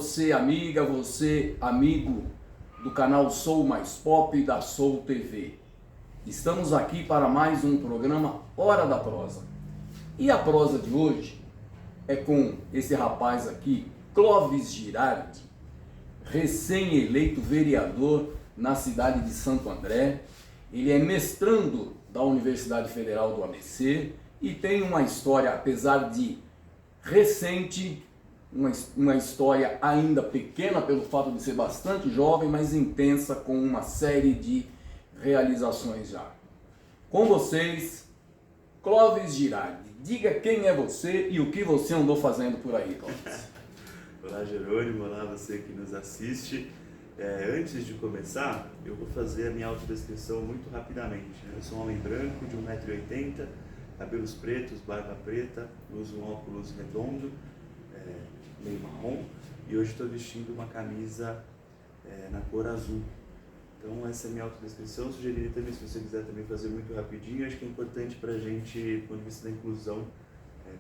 você amiga, você amigo do canal Sou Mais Pop da Soul TV. Estamos aqui para mais um programa Hora da Prosa. E a prosa de hoje é com esse rapaz aqui, Clóvis Girardi, recém-eleito vereador na cidade de Santo André. Ele é mestrando da Universidade Federal do ABC e tem uma história, apesar de recente, uma história ainda pequena pelo fato de ser bastante jovem, mas intensa, com uma série de realizações já. Com vocês, Clóvis Girardi. Diga quem é você e o que você andou fazendo por aí, Clóvis. Olá, Jerônimo. Olá, você que nos assiste. Antes de começar, eu vou fazer a minha autodescrição muito rapidamente. Eu sou um homem branco de 1,80 m, cabelos pretos, barba preta, uso um óculos redondo, meio marrom, e hoje estou vestindo uma camisa na cor azul. Então essa é a minha autodescrição. Sugeriria também, se você quiser também fazer muito rapidinho, acho que é importante para a gente, do ponto de vista da inclusão,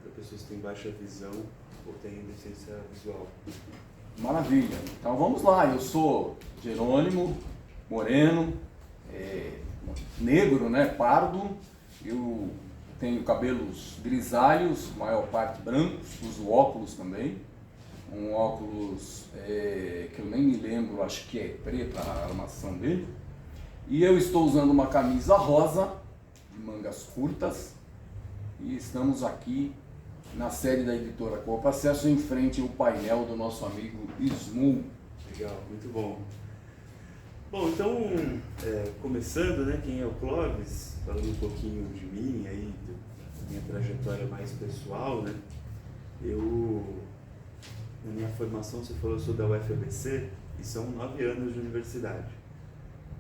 para pessoas que têm baixa visão ou têm deficiência visual. Maravilha. Então vamos lá. Eu sou Jerônimo, moreno, negro, né, pardo. Eu tenho cabelos grisalhos, maior parte brancos, uso óculos também. Um óculos que eu nem me lembro, acho que é preta a armação dele. E eu estou usando uma camisa rosa, de mangas curtas, e estamos aqui na sede da editora Copa Acesso, em frente ao painel do nosso amigo Ismu. Legal, muito bom. Bom, então, começando, né, quem é o Clóvis, falando um pouquinho de mim, aí, da minha trajetória mais pessoal, né, na minha formação, você falou, eu sou da UFABC, e são 9 anos de universidade.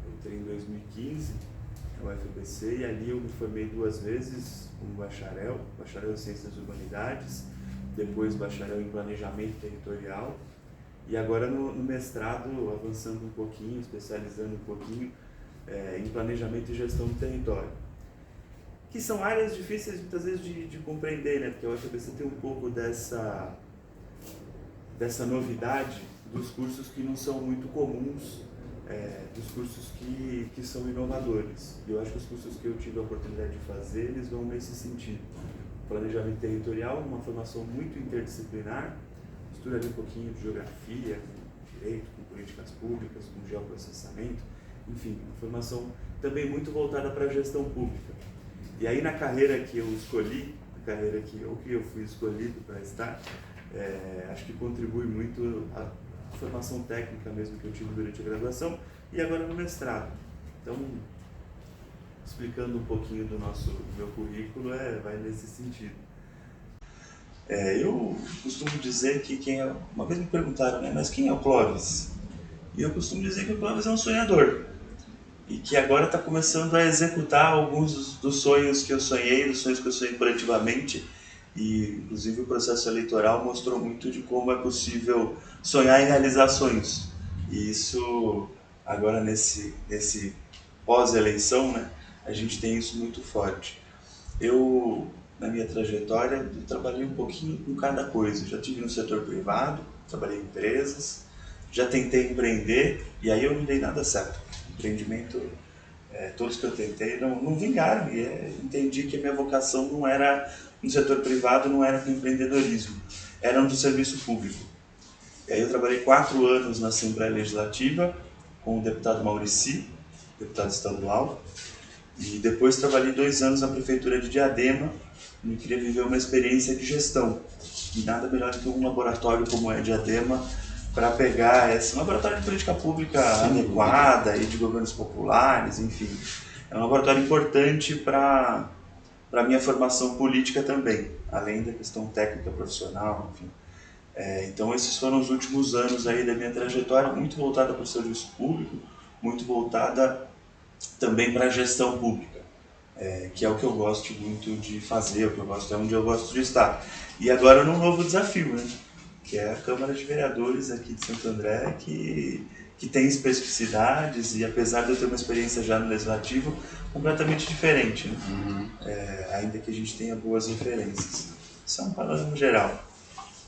Eu entrei em 2015 na UFABC e ali eu me formei 2 vezes como bacharel em Ciências das Humanidades, depois bacharel em Planejamento Territorial, e agora no mestrado, avançando um pouquinho, especializando um pouquinho em Planejamento e Gestão do Território. Que são áreas difíceis muitas vezes de compreender, né? Porque a UFABC tem um pouco dessa novidade dos cursos que não são muito comuns, dos cursos que são inovadores. E eu acho que os cursos que eu tive a oportunidade de fazer, eles vão nesse sentido. Planejamento territorial, uma formação muito interdisciplinar, mistura ali um pouquinho de geografia, com direito, com políticas públicas, com geoprocessamento, enfim, uma formação também muito voltada para a gestão pública. E aí na carreira que eu escolhi, ou que eu fui escolhido para estar, acho que contribui muito a formação técnica mesmo que eu tive durante a graduação e agora no mestrado. Então, explicando um pouquinho do meu currículo, vai nesse sentido. Eu costumo dizer que uma vez me perguntaram, né, mas quem é o Clóvis? E eu costumo dizer que o Clóvis é um sonhador e que agora está começando a executar alguns dos sonhos que eu sonhei, dos sonhos que eu sonhei coletivamente. E, inclusive, o processo eleitoral mostrou muito de como é possível sonhar e realizar sonhos. E isso, agora nesse pós-eleição, né, a gente tem isso muito forte. Eu, na minha trajetória, eu trabalhei um pouquinho com cada coisa. Já estive no setor privado, trabalhei em empresas, já tentei empreender e aí eu não dei nada certo. Empreendimento, todos que eu tentei não vingaram e entendi que a minha vocação não era no setor privado, não era com empreendedorismo, era no serviço público. E aí eu trabalhei 4 anos na Assembleia Legislativa com o deputado Maurici, deputado estadual, e depois trabalhei 2 anos na Prefeitura de Diadema, e queria viver uma experiência de gestão. E nada melhor do que um laboratório como é Diadema para pegar esse laboratório de política pública adequada e de governos populares, enfim. É um laboratório importante para a minha formação política também, além da questão técnica, profissional, enfim. Então esses foram os últimos anos aí da minha trajetória, muito voltada para o serviço público, muito voltada também para a gestão pública, que é o que eu gosto muito de fazer, é onde eu gosto de estar. E agora num novo desafio, né? Que é a Câmara de Vereadores aqui de Santo André, que tem especificidades e, apesar de eu ter uma experiência já no Legislativo, completamente diferente, né? Ainda que a gente tenha boas referências. Isso é um panorama geral.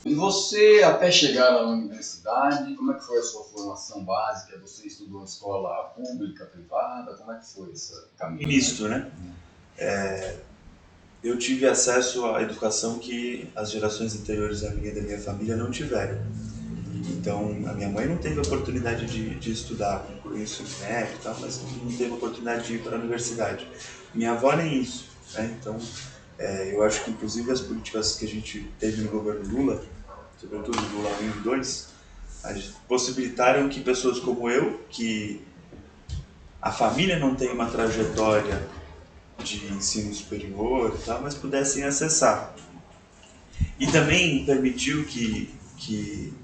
E você, até chegar na universidade, como é que foi a sua formação básica? Você estudou em escola pública, privada? Como é que foi esse caminho? Misto, né? Eu tive acesso à educação que as gerações anteriores à minha e da minha família não tiveram. Então, a minha mãe não teve a oportunidade de estudar, concluir o ensino médio e tal, mas não teve a oportunidade de ir para a universidade. Minha avó nem isso, né? Então, eu acho que inclusive as políticas que a gente teve no governo Lula, sobretudo Lula 1 e 2, possibilitaram que pessoas como eu, que a família não tem uma trajetória de ensino superior e tal, mas pudessem acessar. E também permitiu que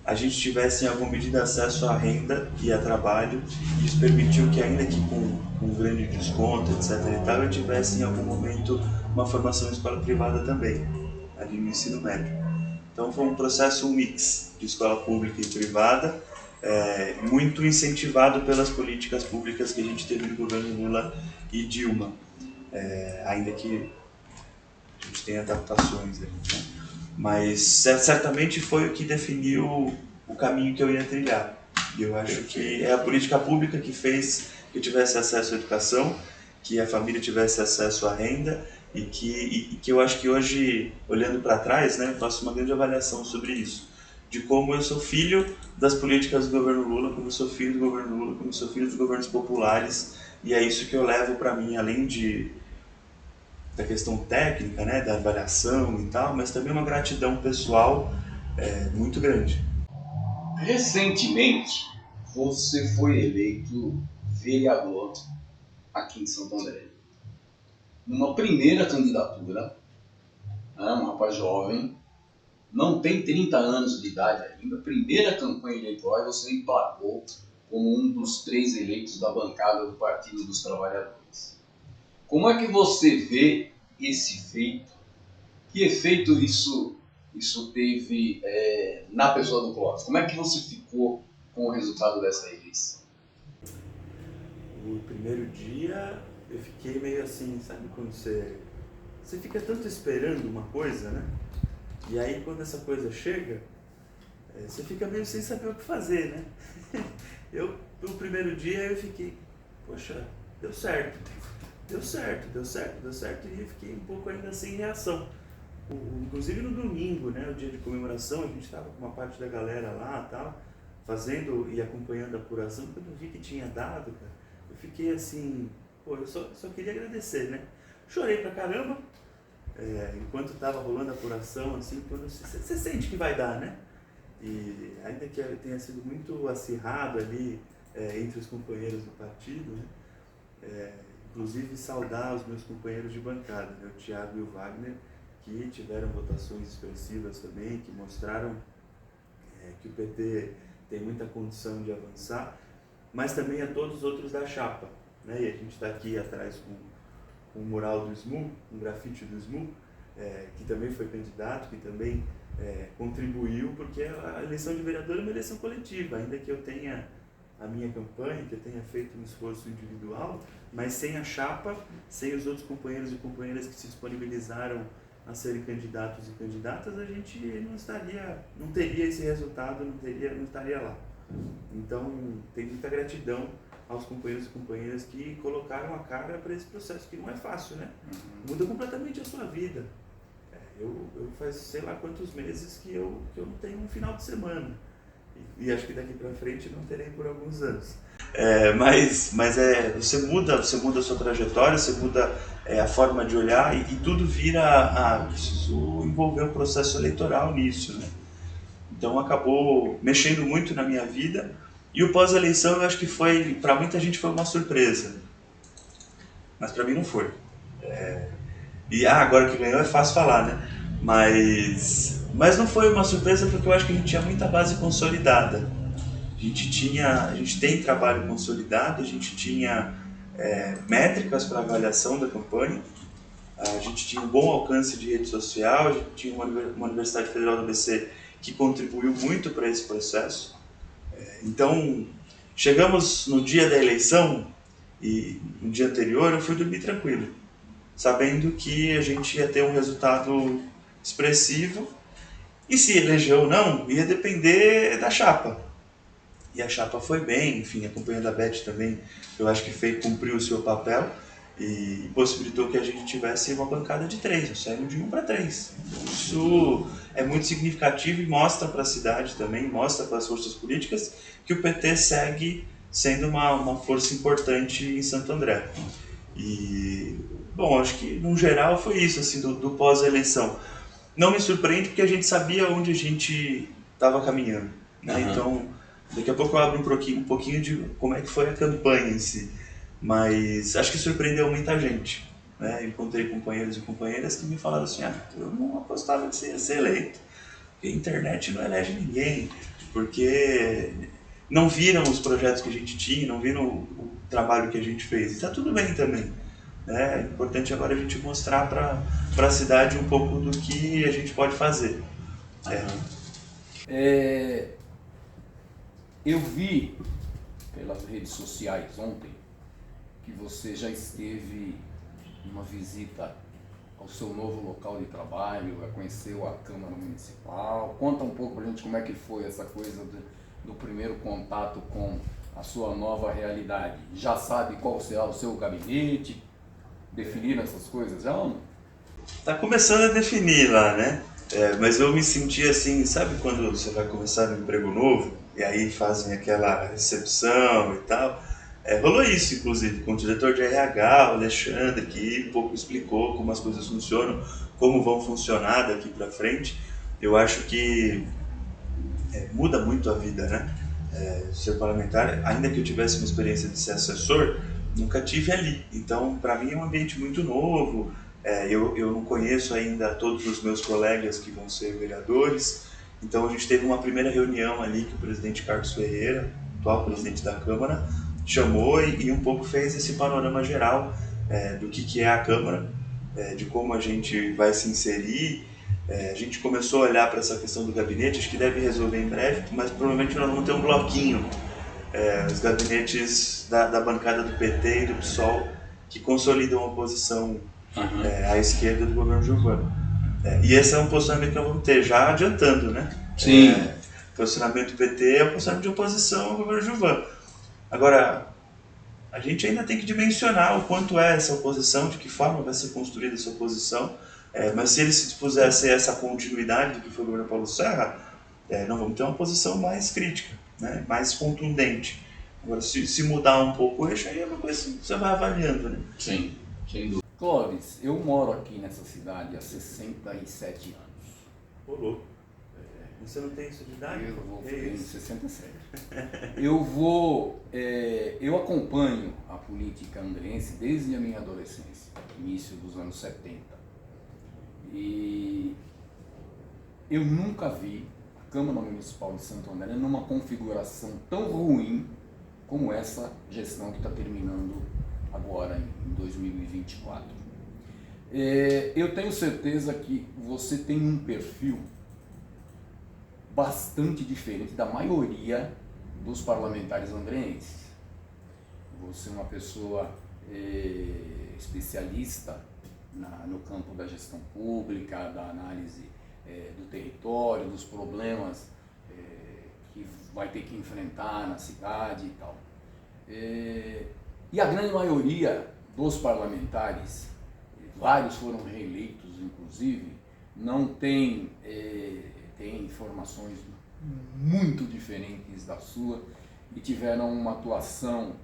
a gente tivesse em alguma medida acesso à renda e a trabalho. Isso permitiu que, ainda que com um grande desconto, etc. e tal, eu tivesse em algum momento uma formação em escola privada também, ali no ensino médio. Então foi um processo, um mix de escola pública e privada, muito incentivado pelas políticas públicas que a gente teve no governo Lula e Dilma, ainda que a gente tenha adaptações aí, né? Mas certamente foi o que definiu o caminho que eu ia trilhar. E eu acho que é a política pública que fez que eu tivesse acesso à educação, que a família tivesse acesso à renda e que eu acho que hoje, olhando para trás, né, eu faço uma grande avaliação sobre isso, de como eu sou filho das políticas do governo Lula, como eu sou filho do governo Lula, como eu sou filho dos governos populares, e é isso que eu levo para mim, além da questão técnica, né, da avaliação e tal, mas também uma gratidão pessoal muito grande. Recentemente, você foi eleito vereador aqui em Santo André. Numa primeira candidatura, né, um rapaz jovem, não tem 30 anos de idade ainda, primeira campanha eleitoral, você emplacou como um dos 3 eleitos da bancada do Partido dos Trabalhadores. Como é que você vê esse feito? Que efeito isso teve na pessoa do Clóvis? Como é que você ficou com o resultado dessa eleição? O primeiro dia eu fiquei meio assim, sabe quando você fica tanto esperando uma coisa, né? E aí quando essa coisa chega, você fica meio sem saber o que fazer, né? No primeiro dia eu fiquei, poxa, deu certo, e eu fiquei um pouco ainda sem reação. Inclusive no domingo, né, o dia de comemoração, a gente estava com uma parte da galera lá, tal, fazendo e acompanhando a apuração. Quando eu vi que tinha dado, cara, eu fiquei assim, pô, eu só queria agradecer, né? Chorei pra caramba, enquanto estava rolando a apuração, assim, quando você sente que vai dar, né? E ainda que tenha sido muito acirrado ali entre os companheiros do partido, né? Inclusive saudar os meus companheiros de bancada, né? O Thiago e o Wagner, que tiveram votações expressivas também, que mostraram que o PT tem muita condição de avançar, mas também a todos os outros da chapa, né? E a gente está aqui atrás com o mural do SMU, um grafite do SMU, que também foi candidato, que também contribuiu, porque a eleição de vereador é uma eleição coletiva, ainda que eu tenha a minha campanha, que eu tenha feito um esforço individual, mas sem a chapa, sem os outros companheiros e companheiras que se disponibilizaram a serem candidatos e candidatas, a gente não teria esse resultado, não estaria lá. Então, tem muita gratidão aos companheiros e companheiras que colocaram a cara para esse processo, que não é fácil, né? Muda completamente a sua vida. Eu faz sei lá quantos meses que eu não tenho um final de semana. E acho que daqui para frente não terei por alguns anos. Mas você muda a sua trajetória, você muda a forma de olhar e tudo vira preciso envolver um processo eleitoral nisso, né? Então acabou mexendo muito na minha vida e o pós-eleição eu acho que foi, para muita gente foi uma surpresa, mas para mim não foi. E agora que ganhou é fácil falar, né? Mas não foi uma surpresa porque eu acho que a gente tinha muita base consolidada. A gente tem trabalho consolidado, a gente tinha métricas para avaliação da campanha, a gente tinha um bom alcance de rede social, a gente tinha uma Universidade Federal do ABC que contribuiu muito para esse processo. Então, chegamos no dia da eleição e no dia anterior eu fui dormir tranquilo, sabendo que a gente ia ter um resultado expressivo E se eleger ou não, ia depender da chapa. E a chapa foi bem, enfim, acompanhando a Beth também, eu acho que cumpriu o seu papel e possibilitou que a gente tivesse uma bancada de 3, nós saímos de 1 para 3. Isso é muito significativo e mostra para a cidade também, mostra para as forças políticas que o PT segue sendo uma força importante em Santo André. E, bom, acho que no geral foi isso, assim, do pós-eleição. Não me surpreende porque a gente sabia onde a gente estava caminhando, né? Uhum. Então, daqui a pouco eu abro um pouquinho de como é que foi a campanha em si. Mas acho que surpreendeu muita gente, né? Encontrei companheiros e companheiras que me falaram assim, eu não apostava que você ia ser eleito, porque a internet não elege ninguém, porque não viram os projetos que a gente tinha, não viram o trabalho que a gente fez. E está tudo bem também. É importante agora a gente mostrar para a cidade um pouco do que a gente pode fazer. Eu vi pelas redes sociais ontem que você já esteve em uma visita ao seu novo local de trabalho, já conheceu a Câmara Municipal. Conta um pouco pra gente como é que foi essa coisa do primeiro contato com a sua nova realidade. Já sabe qual será o seu gabinete? Definiram essas coisas já ou não? Tá começando a definir lá, né? Mas eu me senti assim, sabe quando você vai começar um emprego novo e aí fazem aquela recepção e tal? Rolou isso, inclusive, com o diretor de RH, o Alexandre, que um pouco explicou como as coisas funcionam, como vão funcionar daqui para frente. Eu acho que muda muito a vida, né? Ser parlamentar, ainda que eu tivesse uma experiência de ser assessor, nunca tive ali. Então, para mim é um ambiente muito novo. Eu não conheço ainda todos os meus colegas que vão ser vereadores. Então, a gente teve uma primeira reunião ali que o presidente Carlos Ferreira, atual presidente da Câmara, chamou e um pouco fez esse panorama geral do que é a Câmara, de como a gente vai se inserir. A gente começou a olhar para essa questão do gabinete, acho que deve resolver em breve, mas provavelmente nós vamos ter um bloquinho, os gabinetes da bancada do PT e do PSOL, que consolidam a posição à esquerda do governo Giovano. E esse é um posicionamento que nós vamos ter, já adiantando, né? Sim. O posicionamento do PT é o posicionamento de oposição ao governo Giovano. Agora, a gente ainda tem que dimensionar o quanto é essa oposição, de que forma vai ser construída essa oposição, mas se ele se dispuser a ser essa continuidade do que foi o governo Paulo Serra, nós vamos ter uma posição mais crítica, né? Mais contundente. Agora, se mudar um pouco o eixo, aí é uma coisa que você vai avaliando, né? Sim, sem dúvida. Clóvis, eu moro aqui nessa cidade há 67 anos. Ô, louco. Você não tem isso de idade? Eu vou fazer em 67. Eu acompanho a política andrense desde a minha adolescência, início dos anos 70. E eu nunca vi a Câmara Municipal de Santo André numa configuração tão ruim como essa gestão que está terminando agora em 2024. Eu tenho certeza que você tem um perfil bastante diferente da maioria dos parlamentares andrenses. Você é uma pessoa especialista no campo da gestão pública, da análise do território, dos problemas que vai ter que enfrentar na cidade e tal. E a grande maioria dos parlamentares, vários foram reeleitos inclusive, não tem informações muito diferentes da sua e tiveram uma atuação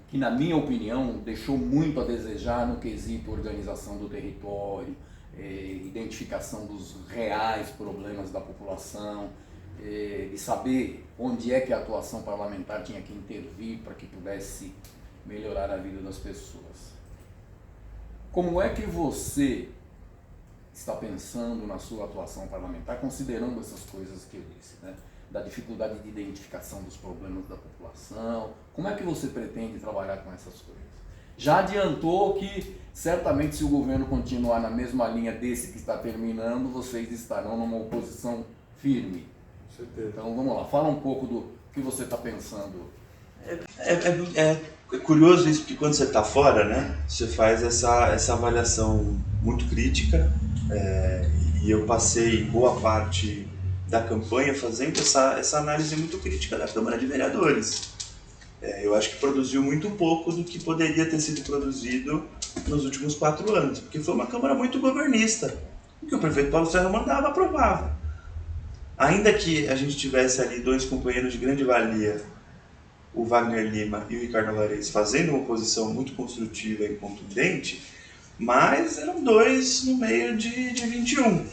que, na minha opinião, deixou muito a desejar no quesito organização do território, identificação dos reais problemas da população, de saber onde é que a atuação parlamentar tinha que intervir para que pudesse melhorar a vida das pessoas. Como é que você está pensando na sua atuação parlamentar, considerando essas coisas que eu disse, né? Da dificuldade de identificação dos problemas da população? Como é que você pretende trabalhar com essas coisas? Já adiantou que, certamente, se o governo continuar na mesma linha desse que está terminando, vocês estarão numa oposição firme. Com certeza. Então, vamos lá, fala um pouco do que você está pensando. É curioso isso, porque quando você está fora, né, você faz essa avaliação muito crítica e eu passei boa parte da campanha fazendo essa análise muito crítica da Câmara de Vereadores. Eu acho que produziu muito pouco do que poderia ter sido produzido nos últimos 4 anos, porque foi uma Câmara muito governista. O que o prefeito Paulo Serra mandava, aprovava. Ainda que a gente tivesse ali 2 companheiros de grande valia, o Wagner Lima e o Ricardo Alvarez, fazendo uma oposição muito construtiva e contundente, mas eram 2 no meio de 21,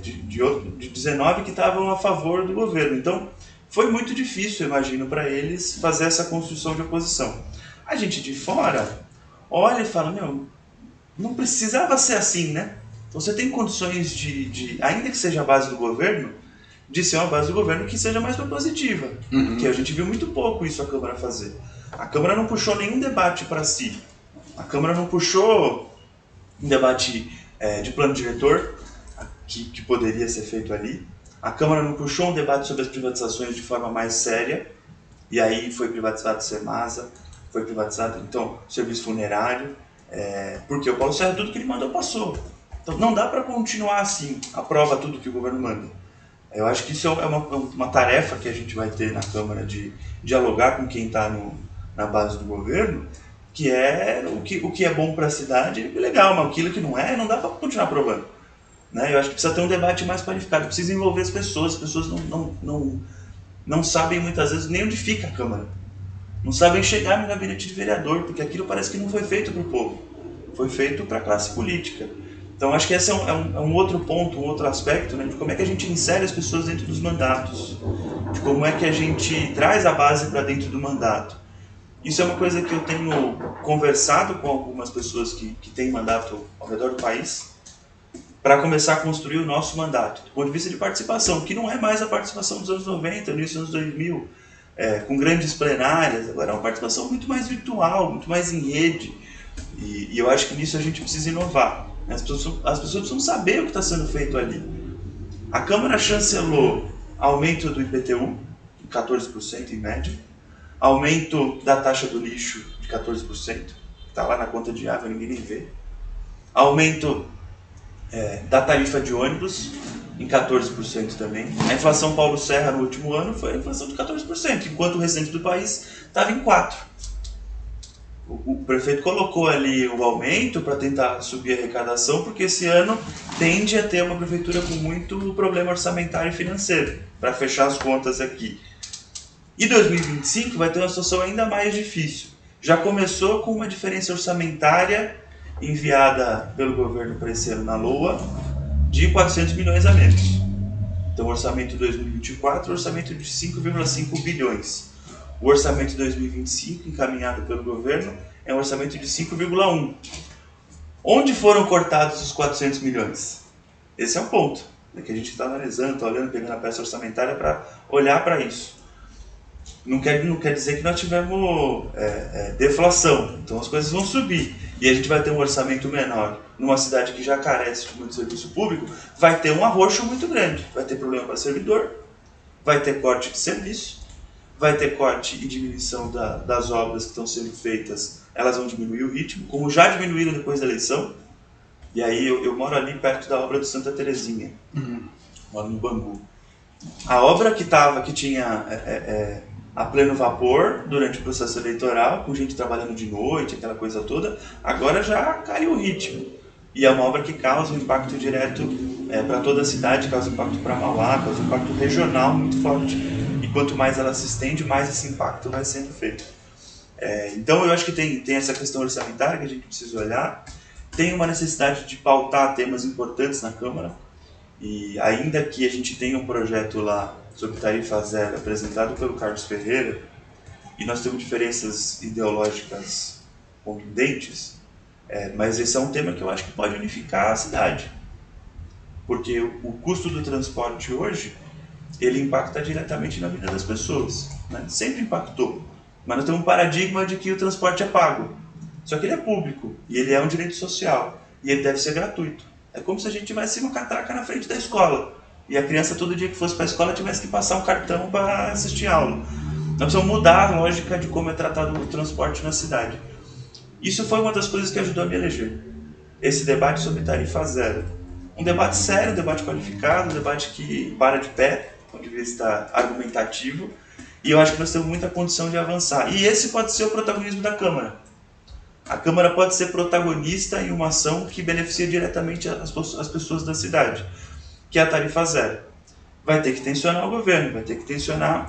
de 19 que estavam a favor do governo. Então, foi muito difícil, eu imagino, para eles fazer essa construção de oposição. A gente de fora olha e fala, não precisava ser assim, né? Você tem condições ainda que seja a base do governo, de ser uma base do governo que seja mais propositiva. Que a gente viu muito pouco isso a Câmara fazer. A Câmara não puxou nenhum debate para si. A Câmara não puxou um debate de plano diretor, que poderia ser feito ali. A Câmara não puxou um debate sobre as privatizações de forma mais séria, e aí foi privatizado o Sermasa, foi privatizado, então, o serviço funerário, porque o Paulo Serra, tudo que ele mandou, passou. Então, não dá para continuar assim, aprova tudo que o governo manda. Eu acho que isso é uma tarefa que a gente vai ter na Câmara, de dialogar com quem está na base do governo, que é o que é bom para a cidade, legal, mas aquilo que não é, não dá para continuar aprovando. Né? Eu acho que precisa ter um debate mais qualificado, precisa envolver as pessoas não sabem muitas vezes nem onde fica a Câmara, não sabem chegar no gabinete de vereador, porque aquilo parece que não foi feito para o povo, foi feito para a classe política. Então acho que esse é um outro ponto, um outro aspecto, né, de como é que a gente insere as pessoas dentro dos mandatos, de como é que a gente traz a base para dentro do mandato. Isso é uma coisa que eu tenho conversado com algumas pessoas que têm mandato ao redor do país, para começar a construir o nosso mandato, do ponto de vista de participação, que não é mais a participação dos anos 90, início dos anos 2000, com grandes plenárias, agora é uma participação muito mais virtual, muito mais em rede, e eu acho que nisso a gente precisa inovar. As pessoas precisam saber o que está sendo feito ali. A Câmara chancelou aumento do IPTU, de 14% em média, aumento da taxa do lixo de 14%, que está lá na conta de água, ninguém nem vê, aumento da tarifa de ônibus em 14% também. A inflação Paulo Serra no último ano foi a inflação de 14%, enquanto o restante do país estava em 4%. O prefeito colocou ali o aumento para tentar subir a arrecadação, porque esse ano tende a ter uma prefeitura com muito problema orçamentário e financeiro, para fechar as contas aqui. E 2025 vai ter uma situação ainda mais difícil. Já começou com uma diferença orçamentária enviada pelo governo para esse ano na LOA de 400 milhões a menos. Então o orçamento de 2024 é um orçamento de 5,5 bilhões. O orçamento de 2025, encaminhado pelo governo, é um orçamento de 5,1. Onde foram cortados os 400 milhões? Esse é o ponto, que a gente está analisando, está olhando, pegando a peça orçamentária para olhar para isso. Não quer dizer que nós tivemos deflação, então as coisas vão subir. E a gente vai ter um orçamento menor numa cidade que já carece de muito serviço público, vai ter um arroxo muito grande. Vai ter problema para servidor, vai ter corte de serviço, vai ter corte e diminuição das obras que estão sendo feitas, elas vão diminuir o ritmo, como já diminuíram depois da eleição. E aí eu moro ali perto da obra do Santa Terezinha, moro no Bangu. A obra que tinha a pleno vapor durante o processo eleitoral, com gente trabalhando de noite, aquela coisa toda, agora já caiu o ritmo. E é uma obra que causa um impacto direto para toda a cidade, causa um impacto para Mauá, causa um impacto regional muito forte. E quanto mais ela se estende, mais esse impacto vai sendo feito. Então eu acho que tem essa questão orçamentária que a gente precisa olhar, tem uma necessidade de pautar temas importantes na Câmara, e ainda que a gente tenha um projeto lá sobre tarifa zero apresentado pelo Carlos Ferreira, e nós temos diferenças ideológicas contundentes, mas esse é um tema que eu acho que pode unificar a cidade, porque o custo do transporte hoje, ele impacta diretamente na vida das pessoas, né? Sempre impactou, mas nós temos um paradigma de que o transporte é pago, só que ele é público, e ele é um direito social, e ele deve ser gratuito. É como se a gente tivesse uma catraca na frente da escola, e a criança todo dia que fosse para a escola tivesse que passar um cartão para assistir aula. Nós precisamos mudar a lógica de como é tratado o transporte na cidade. Isso foi uma das coisas que ajudou a me eleger. Esse debate sobre tarifa zero. um debate sério, um debate qualificado, um debate que para de pé, do ponto de vista argumentativo, e eu acho que nós temos muita condição de avançar. E esse pode ser o protagonismo da Câmara. A Câmara pode ser protagonista em uma ação que beneficia diretamente as pessoas da cidade, que é a tarifa zero. Vai ter que tensionar o governo, vai ter que tensionar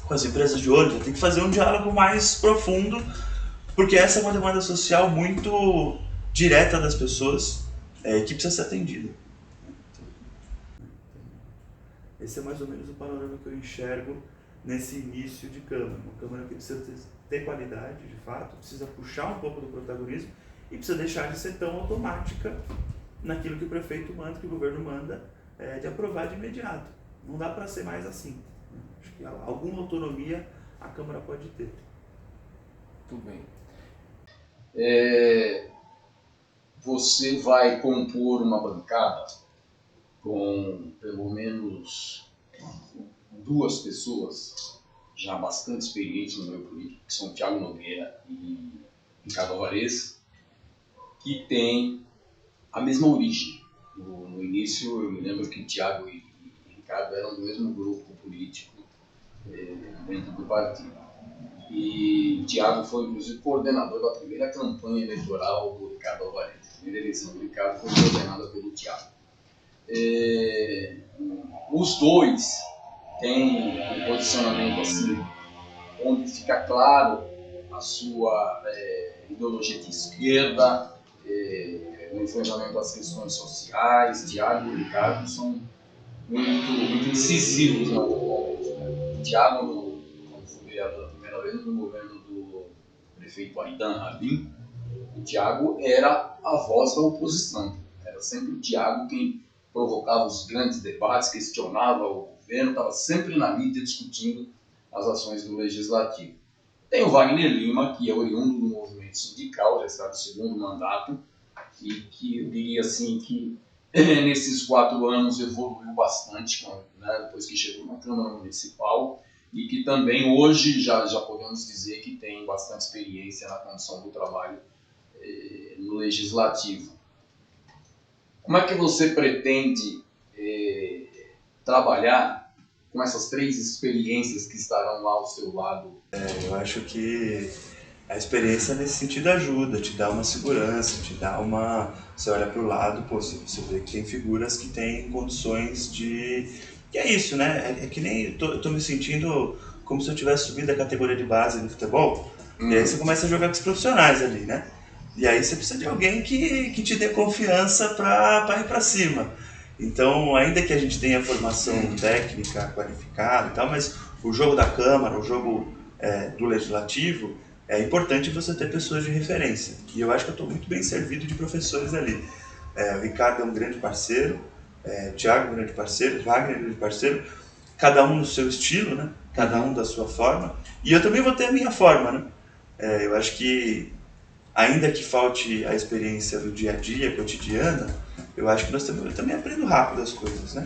com as empresas de ônibus, vai ter que fazer um diálogo mais profundo, porque essa é uma demanda social muito direta das pessoas que precisa ser atendida. Esse é mais ou menos o panorama que eu enxergo nesse início de Câmara. Uma Câmara que precisa ter qualidade, de fato, precisa puxar um pouco do protagonismo e precisa deixar de ser tão automática naquilo que o prefeito manda, que o governo manda, de aprovar de imediato. Não dá para ser mais assim. Acho que alguma autonomia a Câmara pode ter. Muito bem. Você vai compor uma bancada com pelo menos 2 pessoas já bastante experientes no meio político, que são Thiago Nogueira e Ricardo Alvarez, que têm a mesma origem. No início, eu me lembro que Thiago e Ricardo eram do mesmo grupo político dentro do partido. E Thiago foi, inclusive, coordenador da primeira campanha eleitoral do Ricardo Alvarez. A primeira eleição do Ricardo foi coordenada pelo Thiago. Os dois têm um posicionamento assim, onde fica claro a sua ideologia de esquerda, no enfrentamento às questões sociais. Thiago e Ricardo são muito incisivos na política. Thiago, quando foi vereador a primeira vez no governo do prefeito Aidan Rabin, o Thiago era a voz da oposição. Era sempre o Thiago quem provocava os grandes debates, questionava o governo, estava sempre na mídia discutindo as ações do Legislativo. Tem o Wagner Lima, que é oriundo do movimento sindical, já está no 2º mandato, e que eu diria assim que nesses 4 anos evoluiu bastante, né, depois que chegou na Câmara Municipal, e que também hoje já podemos dizer que tem bastante experiência na condução do trabalho no Legislativo. Como é que você pretende trabalhar com essas 3 experiências que estarão lá ao seu lado? Eu acho que a experiência nesse sentido ajuda, te dá uma segurança, te dá uma... Você olha para o lado, você vê que tem figuras que têm condições de... E é isso, né? É que nem eu tô me sentindo como se eu tivesse subido a categoria de base no futebol, e aí você começa a jogar com os profissionais ali, né? E aí você precisa de alguém que te dê confiança para ir para cima. Então, ainda que a gente tenha formação técnica qualificada e tal, mas o jogo da Câmara, o jogo do Legislativo, é importante você ter pessoas de referência. E eu acho que eu estou muito bem servido de professores ali. O Ricardo é um grande parceiro, o Thiago é um grande parceiro, o Wagner é um grande parceiro, cada um no seu estilo, né? Cada um da sua forma. E eu também vou ter a minha forma, né? Eu acho que, ainda que falte a experiência do dia a dia, cotidiana, eu acho que eu também aprendo rápido as coisas, né?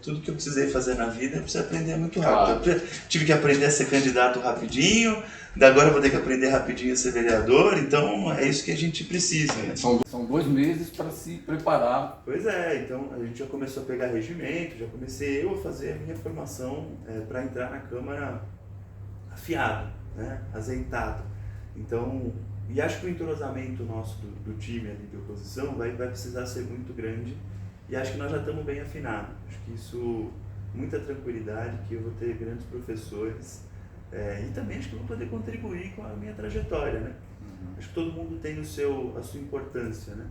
Tudo que eu precisei fazer na vida, eu preciso aprender muito rápido. Claro. Eu tive que aprender a ser candidato rapidinho, agora eu vou ter que aprender rapidinho a ser vereador, então é isso que a gente precisa, né? São 2 meses para se preparar. Pois é, então a gente já começou a pegar regimento, já comecei eu a fazer a minha formação para entrar na Câmara afiado, né? Azeitado. Então, e acho que o entrosamento nosso do time ali de oposição vai precisar ser muito grande, e acho que nós já estamos bem afinados. Acho que isso, muita tranquilidade, que eu vou ter grandes professores, e também acho que eu vou poder contribuir com a minha trajetória, né? Acho que todo mundo tem a sua importância, né?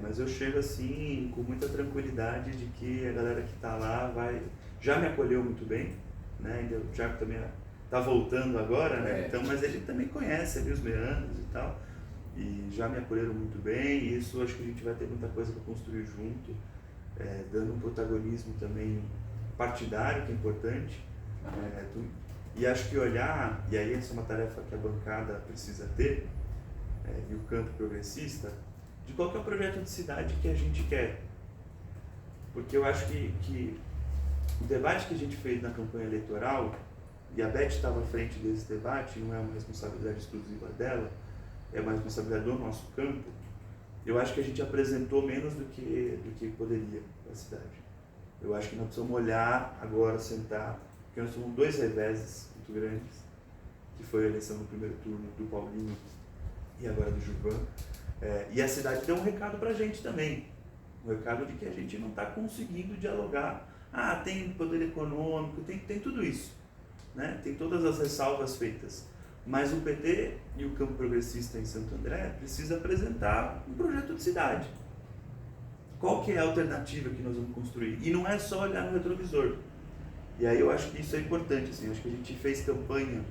Mas eu chego assim com muita tranquilidade de que a galera que está lá já me acolheu muito bem, né? O Thiago também está voltando agora, né? Então, mas ele também conhece ali os meandros e tal, e já me acolheram muito bem, e isso acho que a gente vai ter muita coisa para construir junto, dando um protagonismo também partidário, que é importante, e acho que olhar, e aí essa é uma tarefa que a bancada precisa ter, e o campo progressista, de qual que é o projeto de cidade que a gente quer. Porque eu acho que o debate que a gente fez na campanha eleitoral, e a Beth estava à frente desse debate, não é uma responsabilidade exclusiva dela, é uma responsabilidade do nosso campo, eu acho que a gente apresentou menos do que poderia para a cidade. Eu acho que nós precisamos olhar agora, sentar, porque nós tivemos 2 reveses muito grandes, que foi a eleição no primeiro turno do Paulinho e agora do Gilvan. E a cidade deu um recado para a gente também, um recado de que a gente não está conseguindo dialogar. Tem poder econômico, tem tudo isso, né? Tem todas as ressalvas feitas. Mas o PT e o campo progressista em Santo André precisa apresentar um projeto de cidade. Qual que é a alternativa que nós vamos construir? E não é só olhar no retrovisor. E aí eu acho que isso é importante, assim, acho que a gente fez campanha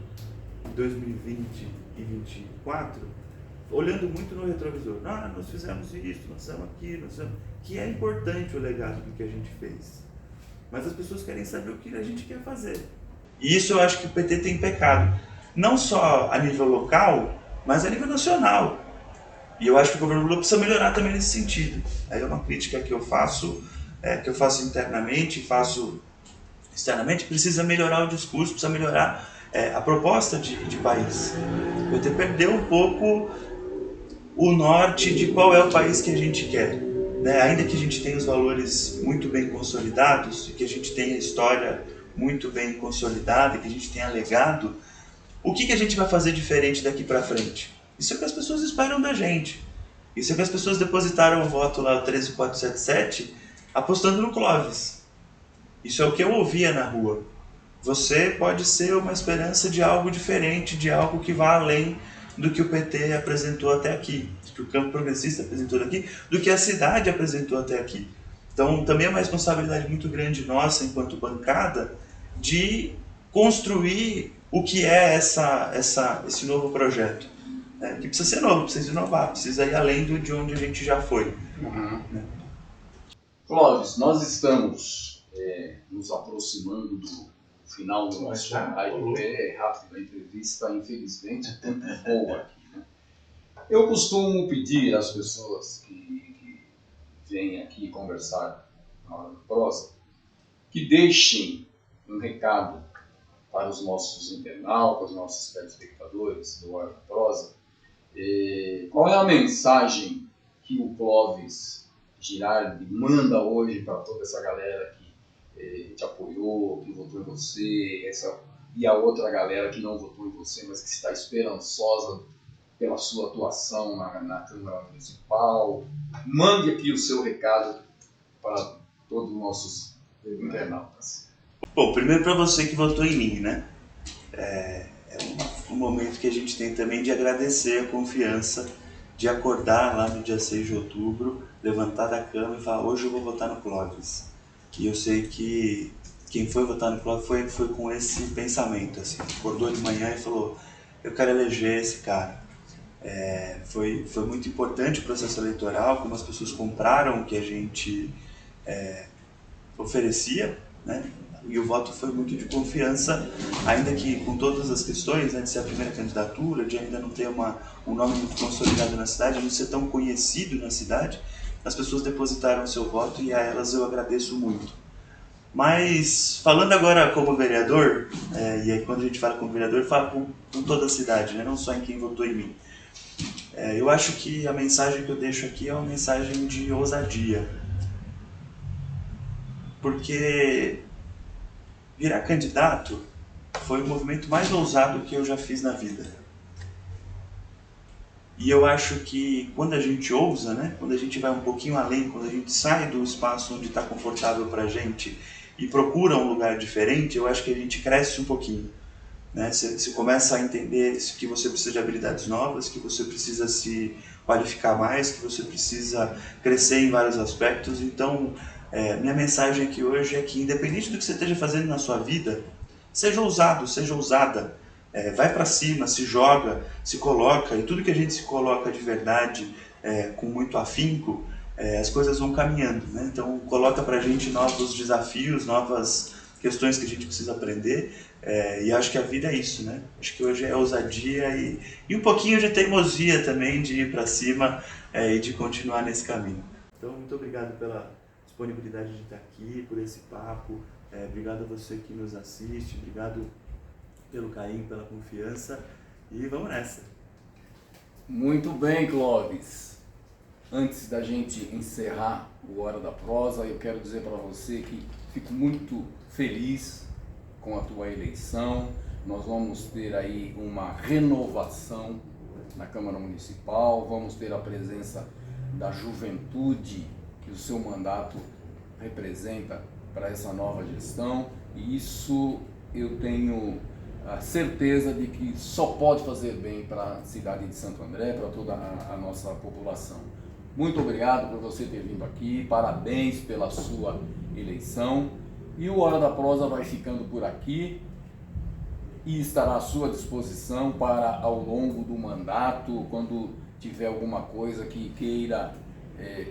em 2020 e 2024 olhando muito no retrovisor. Nós fizemos isso, nós fizemos aquilo, que é importante o legado do que a gente fez. Mas as pessoas querem saber o que a gente quer fazer. E isso eu acho que o PT tem pecado. Não só a nível local, mas a nível nacional. E eu acho que o governo Lula precisa melhorar também nesse sentido. Aí é uma crítica que eu faço internamente, faço externamente, precisa melhorar o discurso, precisa melhorar a proposta de país. O PT perdeu um pouco o norte de qual é o país que a gente quer. Né? Ainda que a gente tenha os valores muito bem consolidados, e que a gente tenha a história muito bem consolidada, e que a gente tenha legado, o que a gente vai fazer diferente daqui para frente? Isso é o que as pessoas esperam da gente. Isso é que as pessoas depositaram o voto lá, o 13477, apostando no Clóvis. Isso é o que eu ouvia na rua. Você pode ser uma esperança de algo diferente, de algo que vá além do que o PT apresentou até aqui, do que o campo progressista apresentou aqui, do que a cidade apresentou até aqui. Então, também é uma responsabilidade muito grande nossa, enquanto bancada, de construir o que é esse novo projeto. Que precisa ser novo, precisa inovar, precisa ir além de onde a gente já foi. Né? Clóvis, nós estamos nos aproximando do final do nosso jornal. É rápido, a entrevista, infelizmente, é tempo boa aqui. Né? Eu costumo pedir às pessoas que vêm aqui conversar na hora da prosa que deixem um recado para os nossos internautas, nossos telespectadores do Hora da Prosa. Qual é a mensagem que o Clóvis Girardi manda hoje para toda essa galera que te apoiou, que votou em você, e a outra galera que não votou em você, mas que está esperançosa pela sua atuação na Câmara Municipal? Mande aqui o seu recado para todos os nossos internautas. Bom, primeiro para você que votou em mim, né? Um momento que a gente tem também de agradecer a confiança, de acordar lá no dia 6 de outubro, levantar da cama e falar, hoje eu vou votar no Clóvis. E eu sei que quem foi votar no Clóvis foi com esse pensamento, assim, acordou de manhã e falou, eu quero eleger esse cara. Foi muito importante o processo eleitoral, como as pessoas compraram o que a gente oferecia, né? E o voto foi muito de confiança, ainda que com todas as questões, né, de ser a primeira candidatura, de ainda não ter um nome muito consolidado na cidade, de não ser tão conhecido na cidade, as pessoas depositaram o seu voto e a elas eu agradeço muito. Mas, falando agora como vereador, e aí quando a gente fala como vereador, fala com toda a cidade, né, não só em quem votou em mim. Eu acho que a mensagem que eu deixo aqui é uma mensagem de ousadia. Porque virar candidato foi o movimento mais ousado que eu já fiz na vida. E eu acho que quando a gente ousa, né, quando a gente vai um pouquinho além, quando a gente sai do espaço onde está confortável para a gente e procura um lugar diferente, eu acho que a gente cresce um pouquinho. Né? Você começa a entender que você precisa de habilidades novas, que você precisa se qualificar mais, que você precisa crescer em vários aspectos. Então, minha mensagem aqui hoje é que, independente do que você esteja fazendo na sua vida, seja ousado, seja ousada, vai para cima, se joga, se coloca, e tudo que a gente se coloca de verdade, com muito afinco, as coisas vão caminhando. Né? Então, coloca para a gente novos desafios, novas questões que a gente precisa aprender, e acho que a vida é isso, né? Acho que hoje é ousadia e um pouquinho de teimosia também, de ir para cima e de continuar nesse caminho. Então, muito obrigado pela disponibilidade de estar aqui, por esse papo. Obrigado a você que nos assiste, obrigado pelo carinho, pela confiança, e vamos nessa. Muito bem, Clóvis. Antes da gente encerrar o Hora da Prosa, eu quero dizer para você que fico muito feliz com a tua eleição. Nós vamos ter aí uma renovação na Câmara Municipal, vamos ter a presença da juventude que o seu mandato representa para essa nova gestão, e isso eu tenho a certeza de que só pode fazer bem para a cidade de Santo André, para toda a nossa população. Muito obrigado por você ter vindo aqui, parabéns pela sua eleição, e o Hora da Prosa vai ficando por aqui e estará à sua disposição para, ao longo do mandato, quando tiver alguma coisa que queira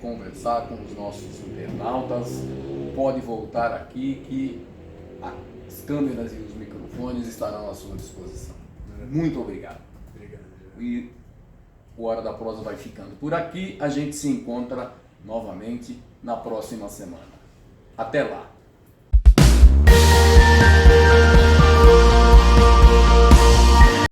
conversar com os nossos internautas, pode voltar aqui que as câmeras e os microfones estarão à sua disposição. Muito obrigado. Obrigado. E o Hora da Prosa vai ficando por aqui. A gente se encontra novamente na próxima semana. Até lá!